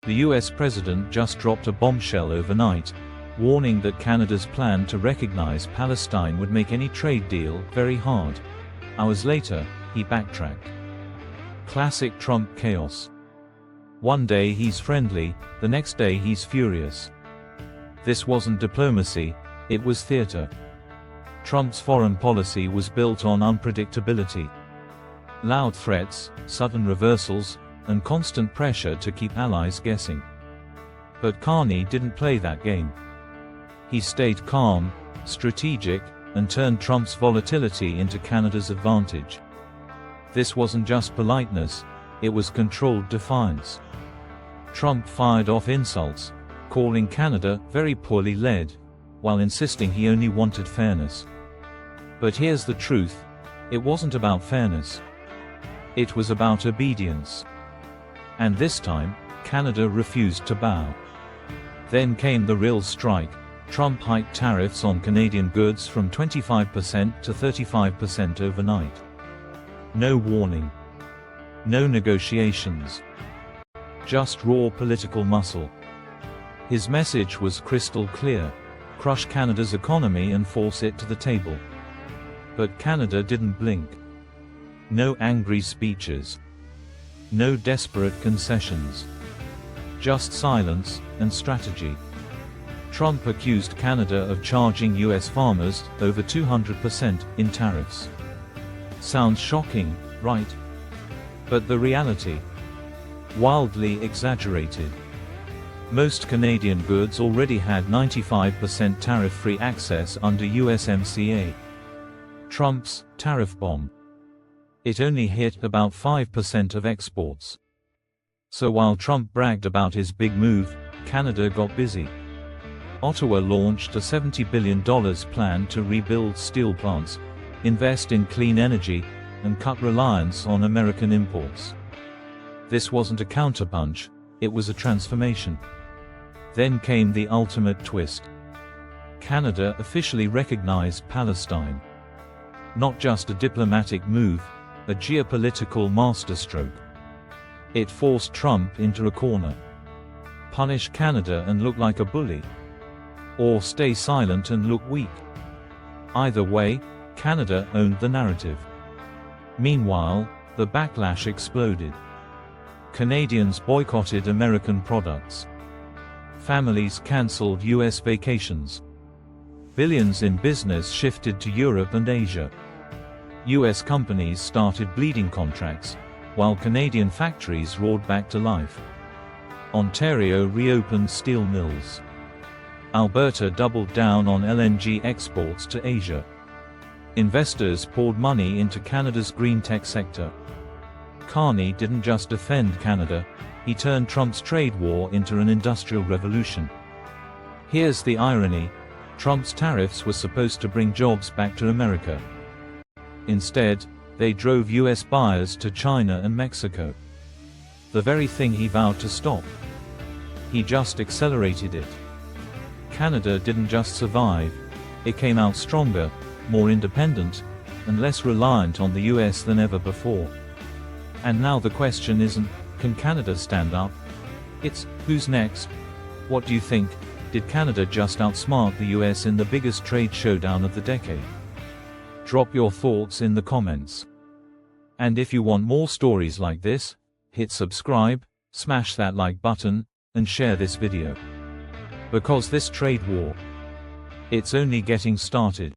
The US president just dropped a bombshell overnight, warning that Canada's plan to recognize Palestine would make any trade deal very hard. Hours later, he backtracked. Classic Trump chaos. One day he's friendly, the next day he's furious. This wasn't diplomacy, it was theater. Trump's foreign policy was built on unpredictability. Loud threats, sudden reversals, and constant pressure to keep allies guessing. But Carney didn't play that game. He stayed calm, strategic, and turned Trump's volatility into Canada's advantage. This wasn't just politeness, it was controlled defiance. Trump fired off insults, calling Canada very poorly led, while insisting he only wanted fairness. But here's the truth, it wasn't about fairness. It was about obedience. And this time, Canada refused to bow. Then came the real strike. Trump hiked tariffs on Canadian goods from 25% to 35% overnight. No warning. No negotiations. Just raw political muscle. His message was crystal clear: crush Canada's economy and force it to the table. But Canada didn't blink. No angry speeches. No desperate concessions. Just silence and strategy. Trump accused Canada of charging US farmers over 200% in tariffs. Sounds shocking, right? But the reality? Wildly exaggerated. Most Canadian goods already had 95% tariff-free access under USMCA. Trump's tariff bomb. It only hit about 5% of exports. So while Trump bragged about his big move, Canada got busy. Ottawa launched a $70 billion plan to rebuild steel plants, invest in clean energy, and cut reliance on American imports. This wasn't a counterpunch, it was a transformation. Then came the ultimate twist. Canada officially recognized Palestine. Not just a diplomatic move, a geopolitical masterstroke. It forced Trump into a corner. Punish Canada and look like a bully. Or stay silent and look weak. Either way, Canada owned the narrative. Meanwhile, the backlash exploded. Canadians boycotted American products. Families cancelled US vacations. Billions in business shifted to Europe and Asia. US companies started bleeding contracts, while Canadian factories roared back to life. Ontario reopened steel mills. Alberta doubled down on LNG exports to Asia. Investors poured money into Canada's green tech sector. Carney didn't just defend Canada, he turned Trump's trade war into an industrial revolution. Here's the irony: Trump's tariffs were supposed to bring jobs back to America. Instead, they drove US buyers to China and Mexico. The very thing he vowed to stop. He just accelerated it. Canada didn't just survive, it came out stronger, more independent, and less reliant on the US than ever before. And now the question isn't, can Canada stand up? It's, who's next? What do you think? Did Canada just outsmart the US in the biggest trade showdown of the decade? Drop your thoughts in the comments. And if you want more stories like this, hit subscribe, smash that like button, and share this video. Because this trade war, it's only getting started.